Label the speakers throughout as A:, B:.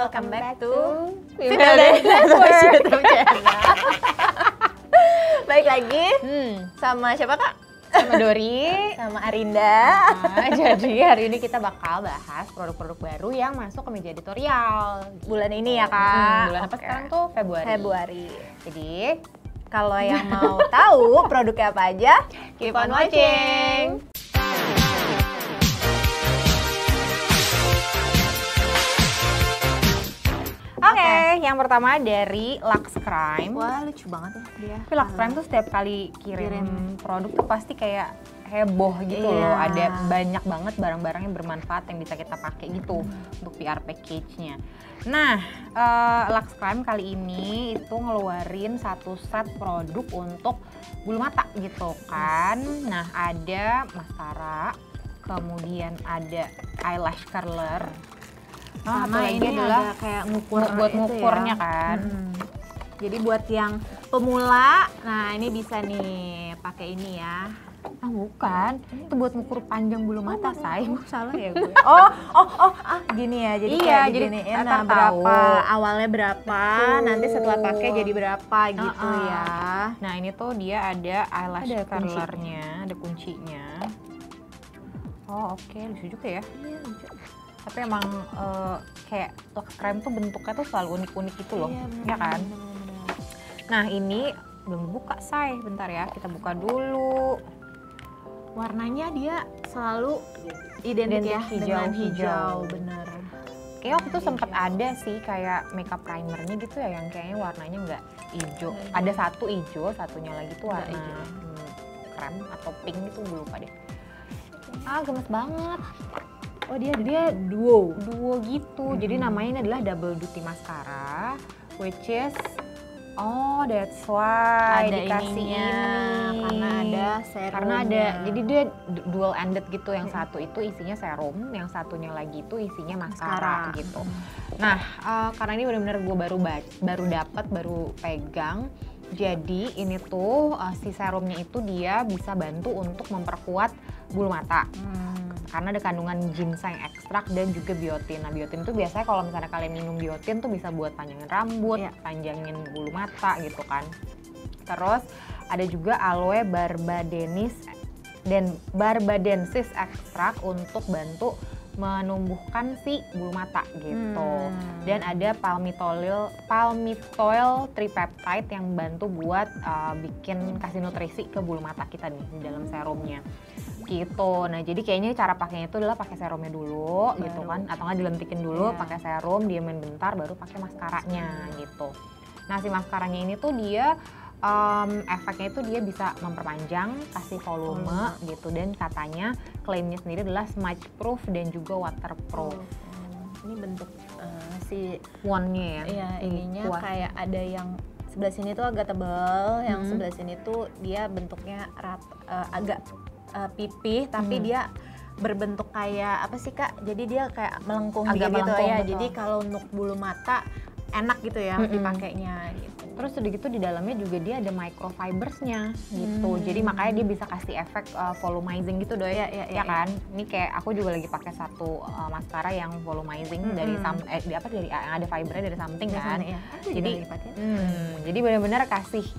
A: welcome back to
B: Female Dance Network
A: YouTube channel. Baik lagi sama siapa Kak?
B: Sama Dori,
A: Sama Arinda.
B: jadi hari ini kita bakal bahas produk-produk baru yang masuk ke meja editorial
A: Bulan ini ya Kak?
B: bulan apa
A: Oke.
B: sekarang tuh? Februari. Jadi
A: Kalau yang mau tahu produknya apa aja,
B: keep on watching. Oke, yang pertama dari Lux Crime.
A: Wah lucu banget ya dia.
B: Tapi Lux Crime tuh setiap kali kirim produk tuh pasti kayak heboh gitu
A: Iya.
B: loh. Ada banyak banget barang-barang yang bermanfaat yang bisa kita pakai gitu untuk PR package-nya. Nah, Lux Crime kali ini itu ngeluarin satu set produk untuk bulu mata gitu kan. Nah, ada maskara, kemudian ada eyelash curler. Nah, satu
A: Sama
B: lagi
A: ini
B: adalah
A: ada kayak ngukur
B: buat
A: itu
B: ngukurnya
A: ya.
B: kan.
A: Jadi buat yang pemula, nah ini bisa nih pakai ini ya.
B: Ah bukan, itu buat ngukur panjang bulu mata, say.
A: Salah ya gue. Gini ya. Jadi
B: Iya,
A: kayak
B: jadi
A: diginiin,
B: ntar
A: nah
B: tahu.
A: berapa awalnya berapa, nanti setelah pakai jadi berapa gitu
B: Uh-uh.
A: ya.
B: Nah ini tuh dia ada eyelash
A: Ada
B: curlernya, ada kuncinya. Oh oke, lucu juga ya.
A: Iya, lucu.
B: Tapi emang kayak Lux Crime tuh bentuknya tuh selalu unik-unik gitu loh,
A: Iya,
B: ya kan?
A: bener-bener.
B: Nah ini belum dibuka, say. Bentar ya, kita buka dulu.
A: Warnanya dia selalu identik ya
B: Identik
A: dengan
B: hijau-hijau.
A: hijau, bener.
B: Kayak waktu itu sempat ada sih kayak makeup primernya gitu ya yang kayaknya warnanya nggak hijau. Ada satu hijau, satunya lagi tuh
A: Nggak
B: warna
A: hijau.
B: krem atau pink gitu, gue lupa deh. Ah gemes banget.
A: Oh dia duo.
B: Duo gitu. Jadi namanya ini adalah Double Duty Mascara, which is that's why
A: Ada
B: dikasih
A: ininya,
B: ini.
A: karena ada serumnya.
B: Karena ada, jadi dia dual ended gitu. Yang satu itu isinya serum, yang satunya lagi itu isinya maskara
A: Maskara.
B: gitu. Nah, karena ini benar-benar gue baru pegang. Jadi ini tuh si serumnya itu dia bisa bantu untuk memperkuat bulu mata. Karena ada kandungan ginseng ekstrak dan juga biotin. Nah biotin tuh biasanya kalau misalnya kalian minum biotin tuh bisa buat panjangin rambut,
A: Iya.
B: panjangin bulu mata gitu kan. Terus ada juga aloe barbadensis ekstrak untuk bantu menumbuhkan si bulu mata gitu. Dan ada palmitoyl tripeptide yang bantu buat kasih nutrisi ke bulu mata kita nih di dalam serumnya gitu. Nah jadi kayaknya cara pakainya itu adalah pakai serumnya dulu gitu kan, atau nggak dilentikin dulu pakai serum, diamin bentar baru pakai maskaranya gitu. Nah si maskaranya ini tuh dia efeknya itu dia bisa memperpanjang, kasih volume gitu, dan katanya klaimnya sendiri adalah smudge proof dan juga waterproof.
A: Ini bentuk si
B: Wand-nya ya.
A: Iya, ininya
B: kuat.
A: kayak ada yang sebelah sini tuh agak tebal, yang sebelah sini tuh dia bentuknya agak pipih, tapi dia berbentuk kayak apa sih Kak? Jadi dia kayak melengkung
B: Agak
A: gitu
B: melengkung,
A: ya.
B: betul.
A: Jadi kalau untuk bulu mata enak gitu ya dipakainya gitu.
B: Terus udah gitu di dalamnya juga dia ada microfibersnya gitu. Jadi makanya dia bisa kasih efek volumizing gitu Doi. Ya kan? Ini kayak aku juga lagi pakai satu maskara yang volumizing dari yang ada fibernya dari something kan. Jadi benar-benar kasih.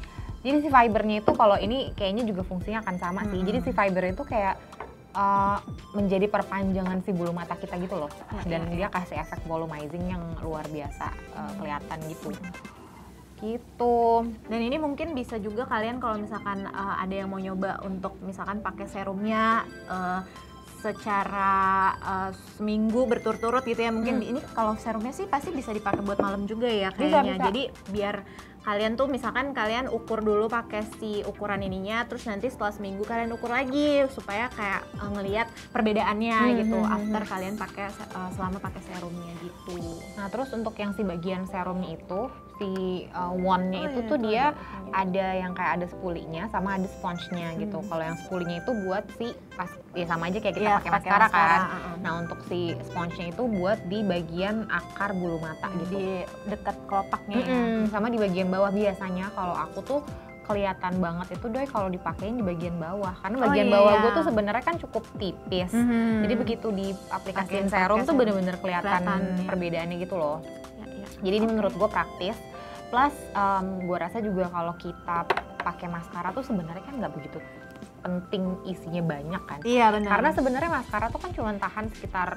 B: Jadi si fibernya itu kalau ini kayaknya juga fungsinya akan sama sih. Jadi si fiber itu kayak menjadi perpanjangan si bulu mata kita gitu loh. Dan dia kasih efek volumizing yang luar biasa kelihatan gitu. Gitu.
A: Dan ini mungkin bisa juga kalian kalau misalkan ada yang mau nyoba untuk misalkan pakai serumnya secara seminggu berturut-turut gitu ya. Mungkin ini kalau serumnya sih pasti bisa dipakai buat malam juga ya kayaknya.
B: Bisa.
A: Jadi biar kalian tuh misalkan kalian ukur dulu pakai si ukuran ininya, terus nanti setelah seminggu kalian ukur lagi supaya kayak ngelihat perbedaannya gitu after kalian pakai selama pakai serumnya gitu.
B: Nah terus untuk yang si bagian serumnya itu, si wand-nya itu tuh dia ada yang kayak ada spulinya sama ada sponge-nya gitu. Kalau yang spulinya itu buat ya sama aja kayak kita pakai maskara kan. Nah untuk si sponge-nya itu buat di bagian akar bulu mata gitu.
A: Di dekat kelopaknya ya.
B: Sama di bagian bawah biasanya kalau aku tuh kelihatan banget itu Doi kalau dipakein di bagian bawah, karena bagian bawah gue tuh sebenarnya kan cukup tipis. Jadi begitu diaplikasiin serum tuh bener-bener kelihatan perbedaannya gitu loh. Jadi ini menurut gue praktis. Plus gue rasa juga kalau kita pakai maskara tuh sebenarnya kan nggak begitu penting isinya banyak kan.
A: Iya benar.
B: Karena sebenarnya maskara tuh kan cuma tahan sekitar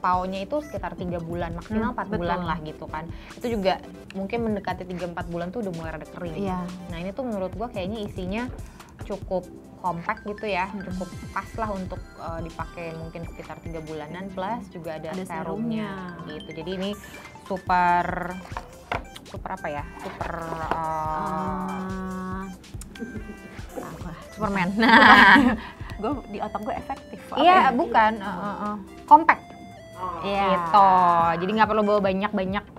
B: paunya itu sekitar 3 bulan, maksimal 4 bulan lah gitu kan. Itu juga mungkin mendekati 3-4 bulan tuh udah mulai rada kering.
A: Iya.
B: Nah ini tuh menurut gue kayaknya isinya cukup compact gitu ya, cukup pas lah untuk dipakai mungkin sekitar 3 bulanan, plus juga ada serumnya gitu. Jadi ini super apa ya? Superman. Nah,
A: gue di otak gue efektif.
B: iya bukan, compact.
A: Iya.
B: Gitu. Jadi nggak perlu bawa banyak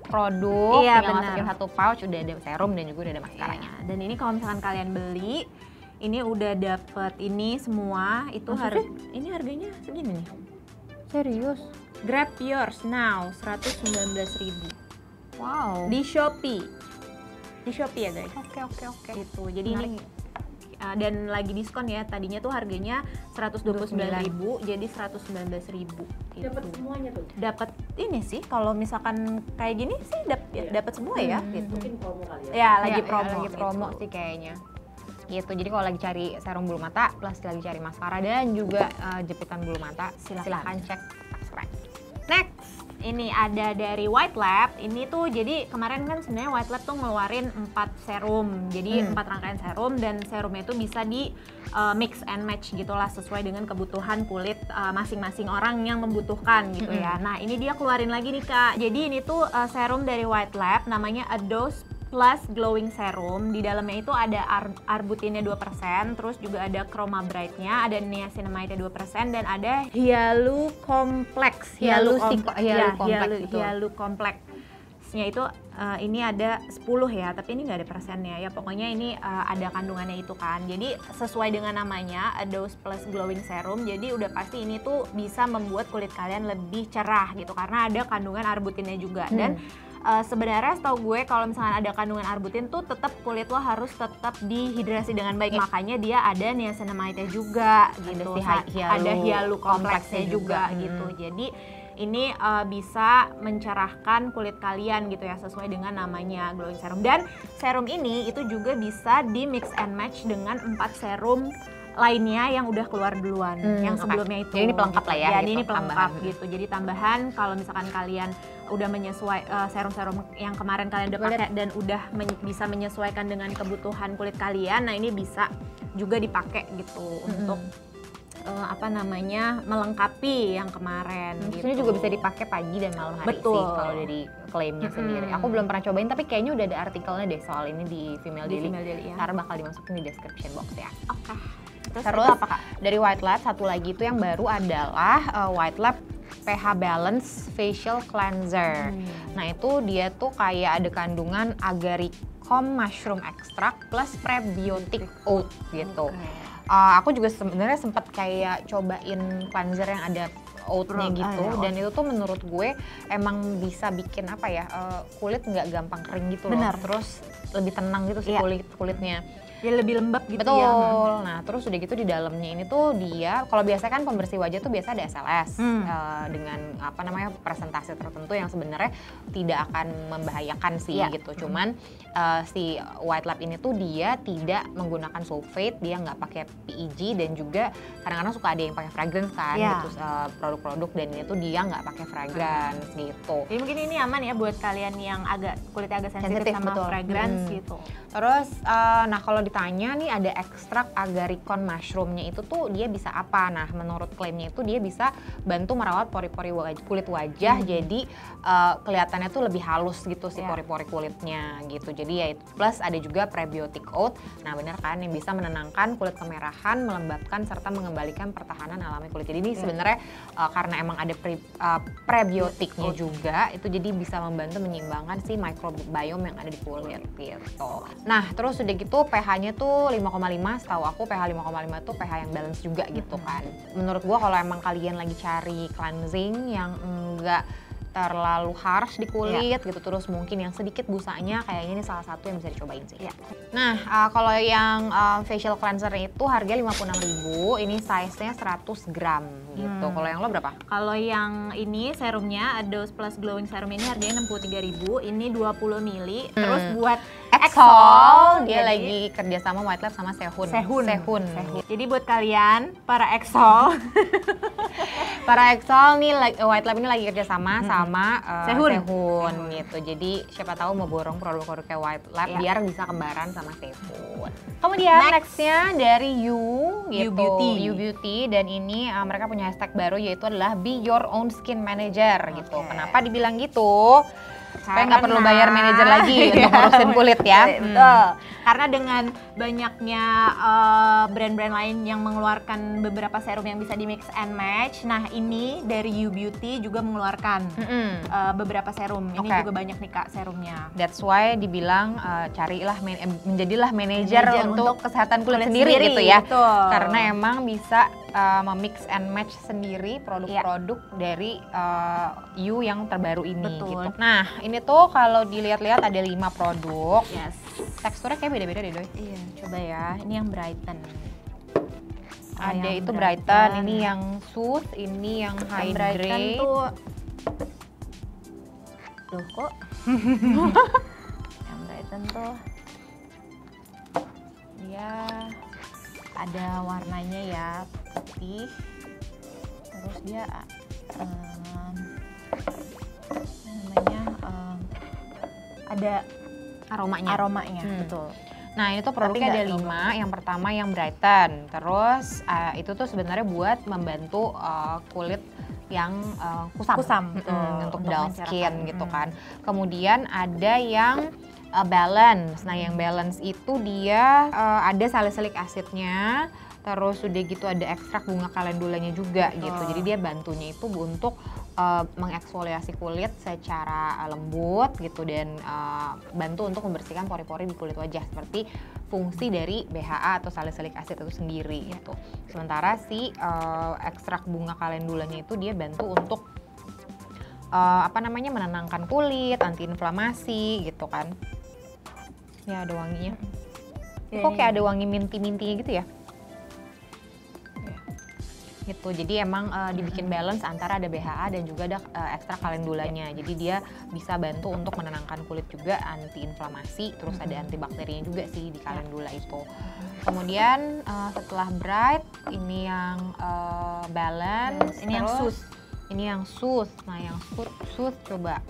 B: produk,
A: Iya,
B: tinggal
A: benar.
B: masukin satu pouch udah ada serum dan juga udah ada maskaranya.
A: Iya. Dan ini kalau misalkan kalian beli, ini udah dapet ini semua, itu ini harganya segini nih.
B: Serius?
A: Grab yours now, 119.000
B: Wow.
A: di Shopee. Di Shopee ya guys.
B: Oke.
A: Gitu. Jadi ini dan lagi diskon ya. Tadinya tuh harganya 129.000 jadi 119.000 gitu.
C: Dapat semuanya tuh.
A: Dapat ini sih kalau misalkan kayak gini sih dapat semua ya gitu.
C: Mungkin promo kali ya.
A: Ya, lagi
B: Iya,
A: promo.
B: lagi promo
A: gitu.
B: sih kayaknya. Gitu. Jadi kalau lagi cari serum bulu mata, plus lagi cari maskara dan juga jepitan bulu mata, silahkan cek subscribe.
A: Next, ini ada dari White Lab. Ini tuh jadi kemarin kan sebenarnya White Lab tuh ngeluarin 4 serum. Jadi 4 rangkaian serum dan serumnya itu bisa di mix and match gitulah sesuai dengan kebutuhan kulit masing-masing orang yang membutuhkan gitu ya. Nah, ini dia keluarin lagi nih Kak. Jadi ini tuh serum dari White Lab namanya A Dose Plus Glowing Serum. Di dalamnya itu ada arbutinnya 2%, terus juga ada Chroma Bright-nya, ada niacinamide 2% dan ada Hyalu Complex. Hyalu Complex-nya itu ini ada 10 ya, tapi ini nggak ada persennya ya. Pokoknya ini ada kandungannya itu kan. Jadi sesuai dengan namanya, A Dose Plus Glowing Serum. Jadi udah pasti ini tuh bisa membuat kulit kalian lebih cerah gitu karena ada kandungan arbutinnya juga. Dan sebenarnya setahu gue kalau misalkan ada kandungan arbutin tuh tetap kulit lo harus tetap dihidrasi dengan baik. Makanya dia ada niacinamide juga gitu. Ada Hyalu Complex-nya juga gitu. Jadi ini bisa mencerahkan kulit kalian gitu ya sesuai dengan namanya glowing serum. Dan serum ini itu juga bisa di mix and match dengan 4 serum lainnya yang udah keluar duluan, yang sebelumnya itu.
B: Jadi ini pelengkap lah ya.
A: Jadi
B: gitu,
A: ini pelengkap
B: tambahan.
A: gitu. Jadi tambahan kalau misalkan kalian udah serum-serum yang kemarin kalian udah pakai dan udah bisa menyesuaikan dengan kebutuhan kulit kalian, nah ini bisa juga dipakai gitu untuk melengkapi yang kemarin.
B: Terus
A: gitu.
B: ini juga bisa dipakai pagi dan malam hari
A: Betul.
B: sih kalau dari klaimnya sendiri. Aku belum pernah cobain tapi kayaknya udah ada artikelnya deh soal ini di Female Daily.
A: Ya.
B: Ntar bakal dimasukin di description box ya.
A: Oke.
B: Terus
A: itu apa Kak?
B: dari White Lab satu lagi itu yang baru adalah White Lab pH Balance Facial Cleanser. Nah itu dia tuh kayak ada kandungan agaricum mushroom extract plus prebiotic oat gitu. Aku juga sebenarnya sempat kayak cobain cleanser yang ada oatnya gitu, dan itu tuh menurut gue emang bisa bikin apa ya, kulit nggak gampang kering gitu loh. Terus lebih tenang gitu sih kulitnya.
A: Ya lebih lembab gitu.
B: Betul.
A: Ya.
B: Nah terus udah gitu di dalamnya ini tuh dia, kalau biasa kan pembersih wajah tuh biasa ada SLS dengan apa namanya presentasi tertentu yang sebenarnya tidak akan membahayakan sih gitu. Cuman si White Lab ini tuh dia tidak menggunakan sulfate, dia nggak pakai PEG dan juga kadang-kadang suka ada yang pakai fragrance kan gitu produk-produk, dan ini tuh dia nggak pakai fragrance gitu.
A: Jadi mungkin ini aman ya buat kalian yang kulitnya agak sensitif sama fragrance gitu.
B: Terus nah kalau ditanya nih ada ekstrak agaricum mushroomnya itu tuh dia bisa apa? Nah menurut klaimnya itu dia bisa bantu merawat pori-pori kulit wajah, jadi kelihatannya tuh lebih halus gitu si pori-pori kulitnya gitu. Jadi ya itu plus ada juga prebiotic oat. Nah benar kan, yang bisa menenangkan kulit kemerahan, melembabkan serta mengembalikan pertahanan alami kulit. Jadi ini sebenarnya karena emang ada prebiotiknya juga, itu jadi bisa membantu menyeimbangkan si microbiome yang ada di kulit gitu. Nah terus udah gitu pH-nya tuh 5,5, setahu aku pH 5,5 tuh pH yang balance juga gitu kan. Menurut gua kalau emang kalian lagi cari cleansing yang enggak terlalu harsh di kulit gitu, terus mungkin yang sedikit busanya, kayaknya ini salah satu yang bisa dicobain sih. Nah, kalau yang facial cleanser itu harganya 56.000, ini size-nya 100 gram gitu. Kalau yang lo berapa?
A: Kalau yang ini serumnya Ados Plus Glowing Serum ini harganya 63.000, ini 20 ml. Terus buat
B: Exol, dia lagi kerja sama White Lab sama Sehun.
A: Jadi buat kalian para Exol,
B: para Exol nih White Lab ini lagi kerja sama sama
A: Sehun
B: gitu. Jadi siapa tahu mau borong produk-produknya White Lab biar bisa kembaran sama Sehun. Kemudian nextnya dari You Beauty, dan ini mereka punya hashtag baru yaitu adalah Be Your Own Skin Manager gitu. Kenapa dibilang gitu? Supaya nggak perlu bayar manajer lagi untuk ngurusin kulit ya.
A: Betul. Karena dengan banyaknya brand-brand lain yang mengeluarkan beberapa serum yang bisa di mix and match, nah ini dari You Beauty juga mengeluarkan beberapa serum. Ini juga banyak nih Kak serumnya.
B: That's why dibilang carilah menjadilah manajer untuk kesehatan kulit sendiri gitu ya.
A: Betul.
B: Karena emang bisa memix and match sendiri produk-produk dari You yang terbaru ini gitu. Nah, ini tuh kalau dilihat-lihat ada 5 produk. Teksturnya kayak beda-beda deh, Doi.
A: Iya, coba ya. Ini yang Brighten.
B: Ada itu Brighten, ini yang Soothe, ini yang Hydrate.
A: Brighten tuh loh kok yang Brighten tuh dia ada warnanya ya, putih. Terus dia ada aromanya. Betul.
B: Nah, ini tuh produknya ada 5. Yang pertama yang Brighten. Terus itu tuh sebenarnya buat membantu kulit yang kusam untuk dull skin gitu kan. Kemudian ada yang Balance. Nah, yang Balance itu dia ada salicylic acidnya. Terus udah gitu ada ekstrak bunga kalendulanya juga gitu. Jadi dia bantunya itu untuk mengeksfoliasi kulit secara lembut gitu, dan bantu untuk membersihkan pori-pori di kulit wajah seperti fungsi dari BHA atau salicylic acid itu sendiri gitu. Sementara si ekstrak bunga kalendulanya itu dia bantu untuk menenangkan kulit, anti-inflamasi gitu kan. Ya ada wanginya. Kok kayak ada wangi minty-minty gitu ya? Gitu. Jadi emang dibikin balance antara ada BHA dan juga ada ekstrak kalendulanya. Jadi dia bisa bantu untuk menenangkan kulit juga, anti-inflamasi, terus ada antibakterinya juga sih di kalendula itu. Kemudian setelah Bright, ini yang Balance,
A: ini yang Soothe.
B: Ini yang Soothe. Nah, yang Soothe coba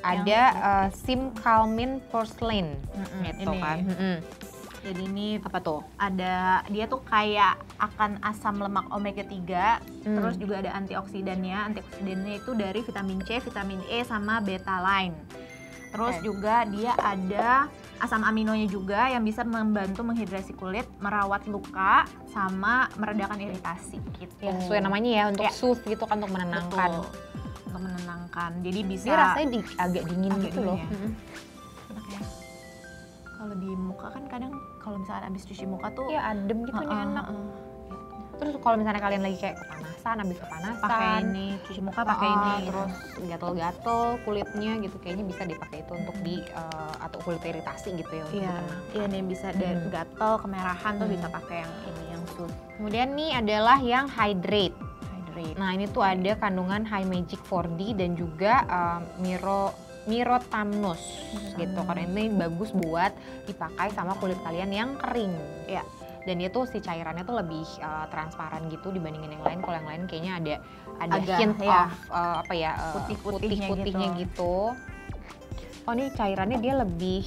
B: ada Sim Calming Porcelain gitu kan.
A: Jadi ini
B: apa tuh?
A: Ada, dia tuh kayak akan asam lemak omega 3, terus juga ada antioksidannya. Antioksidannya itu dari vitamin C, vitamin E, sama betaline. Terus juga dia ada asam aminonya juga yang bisa membantu menghidrasi kulit, merawat luka, sama meredakan iritasi gitu.
B: Ya, sesuai namanya ya, untuk soothe gitu kan, untuk menenangkan.
A: Betul. Untuk menenangkan. Jadi bisa
B: dia rasanya agak dingin gitu loh.
A: Kalau di muka kan kadang kalau misalkan abis cuci muka tuh
B: ya adem gitu, enak. Terus kalau misalnya kalian lagi kayak kepanasan, abis kepanasan
A: pakai ini, cuci muka pakai ini,
B: terus gatel-gatel kulitnya gitu, kayaknya bisa dipakai itu untuk atau kulit iritasi gitu ya.
A: Iya nih bisa dari gatel, kemerahan tuh bisa pakai yang ini, yang Soothe.
B: Kemudian nih adalah yang Hydrate. Nah, ini tuh ada kandungan High Magic 4D dan juga Mirotamnus gitu, karena ini bagus buat dipakai sama kulit kalian yang kering ya. Dan itu si cairannya tuh lebih transparan gitu dibandingin yang lain. Kalau yang lain kayaknya ada agak, hint of putih-putihnya gitu. Oh, ini cairannya dia lebih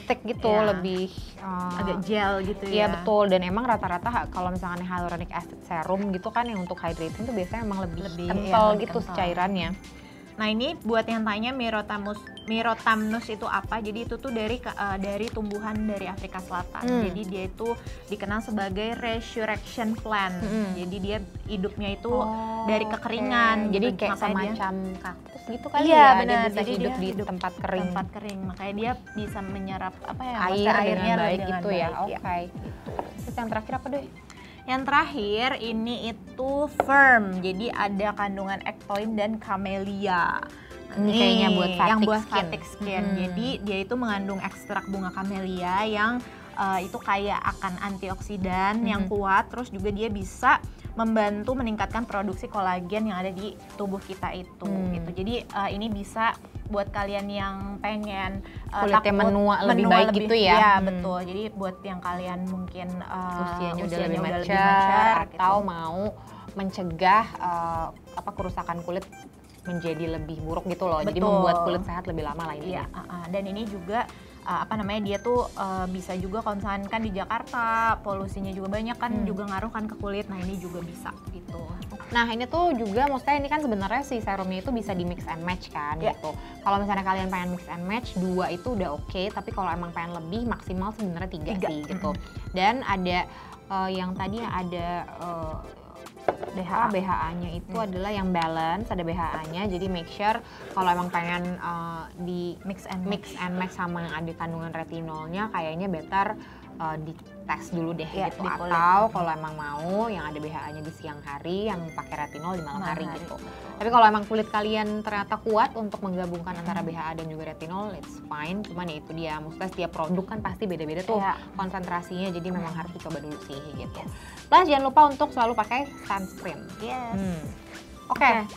B: thick gitu, lebih
A: agak gel gitu ya.
B: Iya betul, dan emang rata-rata kalau misalkan hyaluronic acid serum gitu kan yang untuk hydrating tuh biasanya emang lebih kental gitu cairannya.
A: Nah, ini buat yang tanya Mirotamnus itu apa? Jadi itu tuh dari tumbuhan dari Afrika Selatan. Jadi dia itu dikenal sebagai resurrection plant. Jadi dia hidupnya itu dari kekeringan.
B: Jadi
A: gitu.
B: kayak semacam kaktus gitu kali
A: ya.
B: Benar. Dia bisa hidup di tempat kering.
A: Makanya dia bisa menyerap
B: air dengan baik
A: gitu
B: ya. Oke. Terus yang terakhir apa deh?
A: Yang terakhir ini itu firm, jadi ada kandungan ectoin dan camellia.
B: Ini kayaknya buat
A: yang
B: fatigue
A: buat
B: skin.
A: fatigue skin. Jadi dia itu mengandung ekstrak bunga camellia yang itu kaya akan antioksidan yang kuat, terus juga dia bisa membantu meningkatkan produksi kolagen yang ada di tubuh kita itu gitu. Jadi ini bisa buat kalian yang pengen
B: kulitnya menua lebih baik gitu ya.
A: Ya betul. Jadi buat yang kalian mungkin
B: usianya udah lebih
A: mature,
B: mature atau
A: gitu.
B: mau mencegah kerusakan kulit menjadi lebih buruk gitu loh. Jadi
A: Betul.
B: membuat kulit sehat lebih lama lah
A: Iya,
B: intinya.
A: dan ini juga dia tuh bisa juga kalau misalkan kan di Jakarta polusinya juga banyak kan, juga ngaruh kan ke kulit. Nah ini juga bisa gitu.
B: Nah ini tuh juga maksudnya ini kan sebenarnya si serumnya itu bisa di mix and match kan gitu. Kalau misalnya kalian pengen mix and match 2 itu udah oke, tapi kalau emang pengen lebih maksimal sebenarnya 3 sih gitu. Dan ada yang tadi ada BHA-nya itu adalah yang balance, ada BHA-nya, jadi make sure kalau emang pengen di mix and match sama yang ada kandungan retinolnya, kayaknya better di tes dulu deh gitu. Atau kalau emang mau yang ada BHA-nya di siang hari, yang pakai retinol di malam hari gitu. Tapi kalau emang kulit kalian ternyata kuat untuk menggabungkan antara BHA dan juga retinol, it's fine. Cuman ya itu dia, maksudnya setiap produk kan pasti beda-beda tuh konsentrasinya, jadi memang harus dicoba dulu sih gitu. Plus jangan lupa untuk selalu pakai sunscreen.
A: Yes.
B: Oke.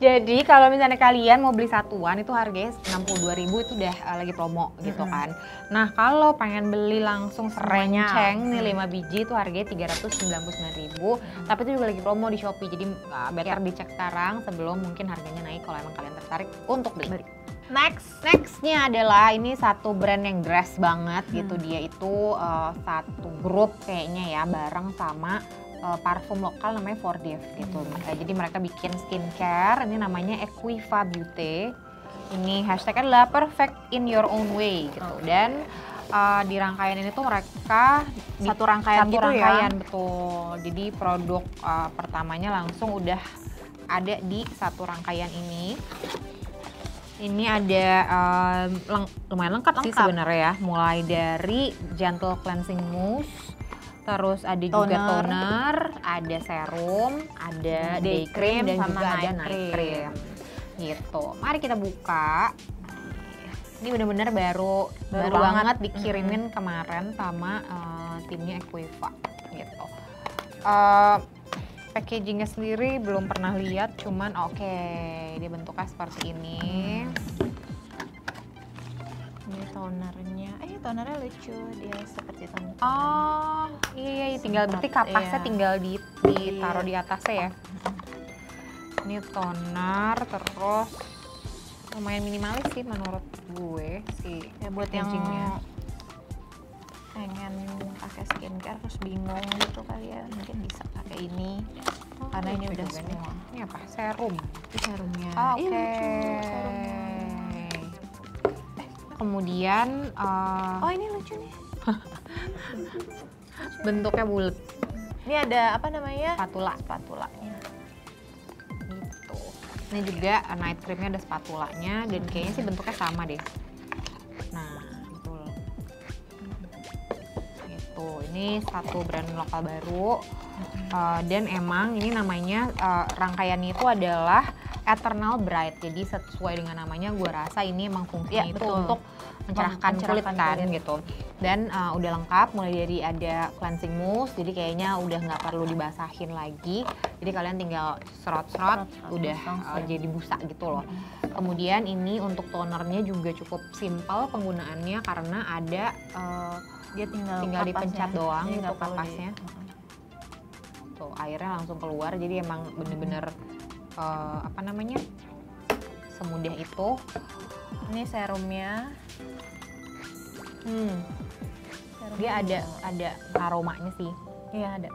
B: Jadi kalau misalnya kalian mau beli satuan itu harganya 62.000 itu udah lagi promo gitu kan. Nah kalau pengen beli langsung serenceng nih 5 biji itu harganya 399.000. Tapi itu juga lagi promo di Shopee, jadi better dicek sekarang sebelum mungkin harganya naik kalau emang kalian tertarik untuk beli. Nextnya adalah ini satu brand yang dress banget gitu. Dia itu satu grup kayaknya ya, bareng sama parfum lokal namanya Fordiv gitu. Jadi mereka bikin skincare, ini namanya Equiva Beauty. Ini hashtagnya adalah perfect in your own way gitu. Dan di rangkaian ini tuh mereka
A: satu rangkaian
B: betul. Jadi produk pertamanya langsung udah ada di satu rangkaian ini. Ini ada lumayan lengkap sih sebenarnya ya. Mulai dari gentle cleansing mousse, terus ada juga toner, ada serum, ada day cream dan juga ada night cream. Gitu. Mari kita buka. Ini bener-bener baru banget dikirimin kemarin sama timnya Equiva gitu. Packagingnya sendiri belum pernah lihat, cuman oke, dia bentuknya seperti ini.
A: Ini tonernya, tonernya lucu, dia seperti toner.
B: Oh iya, tinggal berarti kapasnya tinggal ditaruh di atasnya ya. Ini toner, terus lumayan minimalis sih menurut gue sih.
A: Ya buat yang pengen pakai skincare terus bingung gitu kali ya, mungkin bisa pakai ini karena ini udah semua.
B: Ini apa? Serum.
A: Ini serumnya.
B: Oke. Kemudian
A: ini lucu nih.
B: bentuknya bulat.
A: Ini ada apa namanya?
B: Spatulanya. Gitu. Ini juga night creamnya ada spatulanya dan kayaknya sih bentuknya sama deh. Nah, betul. Gitu. Ini satu brand lokal baru. Dan emang ini namanya rangkaiannya itu adalah Eternal Bright. Jadi sesuai dengan namanya, gue rasa ini emang fungsinya itu untuk mencerahkan kulit kan gitu. Dan udah lengkap, mulai dari ada cleansing mousse, jadi kayaknya udah nggak perlu dibasahin lagi. Jadi kalian tinggal serot-serot udah jadi busa gitu loh. Kemudian ini untuk tonernya juga cukup simpel penggunaannya karena ada
A: dia tinggal
B: dipencet doang untuk kapasnya. Tuh airnya langsung keluar, jadi emang bener-bener semudah itu.
A: Ini serumnya.
B: Dia ada aromanya sih.
A: Iya ada.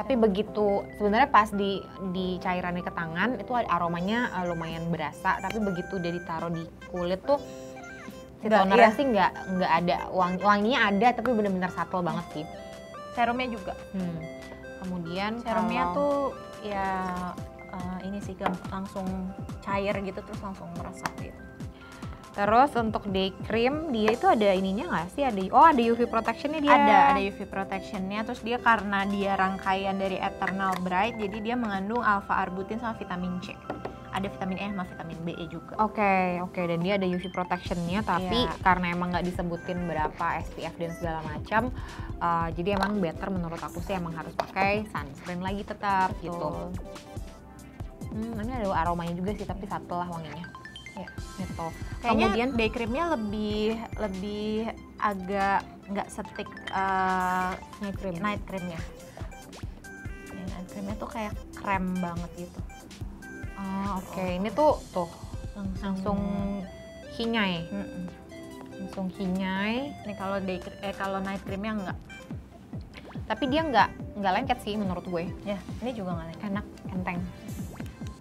B: Tapi begitu sebenarnya pas di cairannya ke tangan itu aromanya lumayan berasa, tapi begitu udah ditaruh di kulit tuh si tonernya sih nggak ada wanginya ada, tapi benar-benar subtle banget sih.
A: Serumnya juga.
B: Kemudian
A: serumnya tuh ya ini sih langsung cair gitu, terus langsung meresap gitu.
B: Terus untuk day cream dia itu ada ininya nggak sih? Ada UV protectionnya dia.
A: Ada UV protectionnya. Terus dia karena dia rangkaian dari Eternal Bright, jadi dia mengandung alpha arbutin sama vitamin C. Ada vitamin E sama vitamin B juga.
B: Oke, dan dia ada UV protectionnya, tapi karena emang nggak disebutin berapa SPF dan segala macam, jadi emang better menurut aku sih emang harus pakai sunscreen lagi tetap gitu. Ini ada aromanya juga sih, tapi subtle lah wanginya.
A: Ya,
B: gitu.
A: Kayaknya
B: Kemudian
A: day creamnya lebih agak nggak setik night creamnya. Night creamnya tuh kayak krem banget gitu.
B: Ini tuh langsung hinyai. Langsung hinyai.
A: Ini kalau night creamnya enggak.
B: Tapi dia nggak lengket sih menurut gue.
A: Ya, ini juga nggak lengket.
B: Enak, enteng.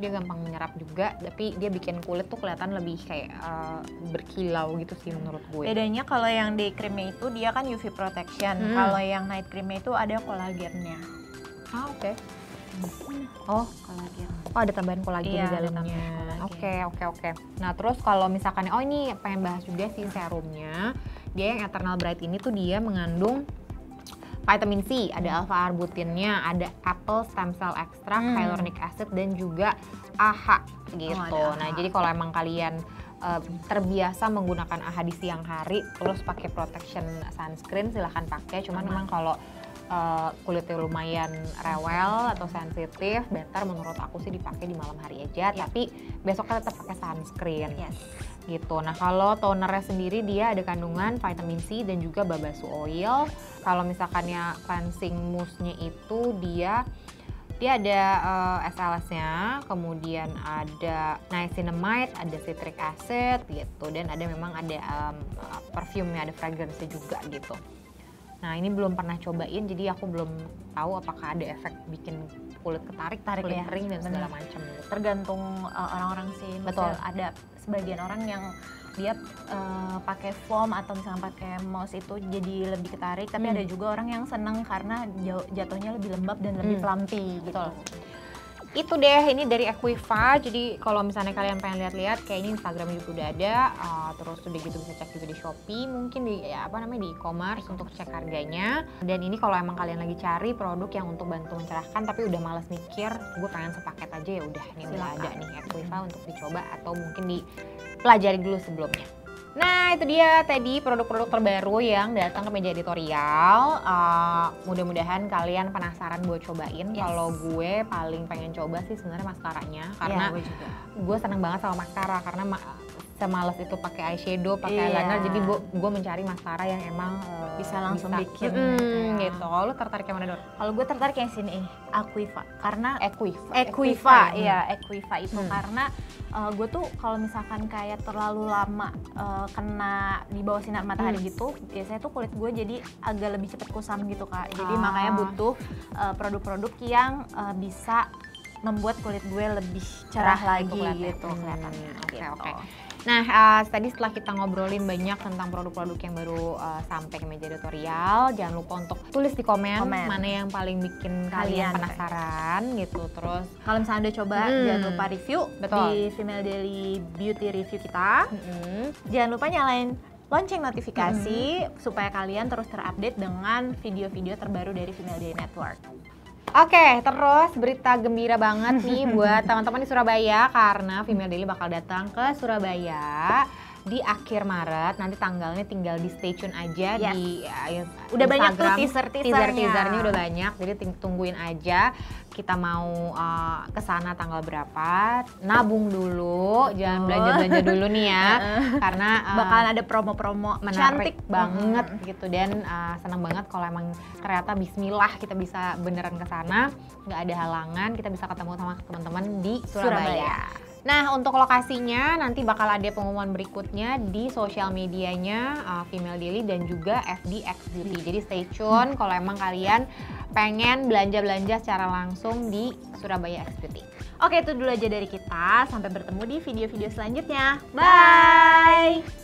B: Dia gampang menyerap juga, tapi dia bikin kulit tuh kelihatan lebih kayak berkilau gitu sih menurut gue.
A: Bedanya kalau yang day creamnya itu dia kan UV protection. Kalau yang night creamnya itu ada kolagennya.
B: Oke.
A: Kolagen.
B: Ada tambahan kolagen di dalamnya. Oke. Nah terus kalau misalkan, ini pengen bahas juga sih serumnya. Dia yang Eternal Bright ini tuh dia mengandung vitamin C, ada alpha arbutinnya, ada apple stem cell extract, hyaluronic acid dan juga AHA gitu. Nah jadi kalau emang kalian terbiasa menggunakan AHA di siang hari, terus pakai protection sunscreen silahkan pakai. Cuman memang kalau kulitnya lumayan rewel atau sensitif, better menurut aku sih dipakai di malam hari aja. Tapi besoknya tetap pakai sunscreen. Gitu. Nah kalau tonernya sendiri dia ada kandungan vitamin C dan juga babasu oil. Kalau misalkannya cleansing mousse-nya itu dia ada SLS-nya, kemudian ada niacinamide, ada citric acid gitu, dan memang ada perfume-nya, ada fragrance-nya juga gitu. Nah ini belum pernah cobain, jadi aku belum tahu apakah ada efek bikin kulit kulit kering dan segala macam.
A: Tergantung orang-orang sih.
B: Betul.
A: Ada sebagian orang yang dia pakai foam atau misalnya pakai mousse itu jadi lebih ketarik, tapi ada juga orang yang seneng karena jatuhnya lebih lembab dan lebih plumpy gitu.
B: Itu deh, ini dari Equiva. Jadi kalau misalnya kalian pengen lihat-lihat, kayak ini Instagramnya juga udah ada. Terus udah gitu bisa cek juga di Shopee, mungkin di di e-commerce untuk cek harganya. Dan ini kalau emang kalian lagi cari produk yang untuk bantu mencerahkan tapi udah males mikir, gue pengen sepaket aja, ya udah ini udah ada nih Equiva untuk dicoba atau mungkin dipelajari dulu sebelumnya. Nah itu dia tadi produk-produk terbaru yang datang ke meja editorial. Mudah-mudahan kalian penasaran buat cobain. Kalau gue paling pengen coba sih sebenarnya maskaranya, karena gue seneng banget sama maskara karena semales itu pakai eyeshadow, pakai eyeliner. Jadi gue mencari maskara yang emang
A: bisa langsung bikin
B: gitu. Kalau lu tertarik yang mana, Dor?
A: Kalau gue tertarik yang sini, Equiva. Karena
B: Equiva
A: itu karena gue tuh kalau misalkan kayak terlalu lama kena di bawah sinar matahari gitu, biasanya tuh kulit gue jadi agak lebih cepet kusam gitu Kak. Jadi makanya butuh produk-produk yang bisa membuat kulit gue lebih cerah lagi gitu kelihatannya.
B: Oke. Nah, tadi setelah kita ngobrolin banyak tentang produk-produk yang baru sampai ke meja editorial, jangan lupa untuk tulis di komen mana yang paling bikin kalian penasaran gitu. Terus
A: kalau misalnya udah coba, jangan lupa review di Female Daily Beauty Review kita. Jangan lupa nyalain lonceng notifikasi supaya kalian terus terupdate dengan video-video terbaru dari Female Daily Network.
B: Oke, terus berita gembira banget nih buat teman-teman di Surabaya karena Female Daily bakal datang ke Surabaya di akhir Maret. Nanti tanggalnya tinggal di stay tune aja di
A: udah
B: Instagram.
A: Banyak tuh teaser-teasernya
B: udah banyak. Jadi tungguin aja kita mau ke sana tanggal berapa. Nabung dulu, jangan belanja-belanja dulu nih ya. Karena
A: bakalan ada promo-promo
B: menarik banget gitu, dan senang banget kalau emang ternyata bismillah kita bisa beneran ke sana, nggak ada halangan, kita bisa ketemu sama teman-teman di Surabaya. Nah untuk lokasinya nanti bakal ada pengumuman berikutnya di sosial medianya Female Daily dan juga FDX Beauty. Jadi stay tune kalau emang kalian pengen belanja-belanja secara langsung di Surabaya X Beauty.
A: Oke, itu dulu aja dari kita. Sampai bertemu di video-video selanjutnya. Bye!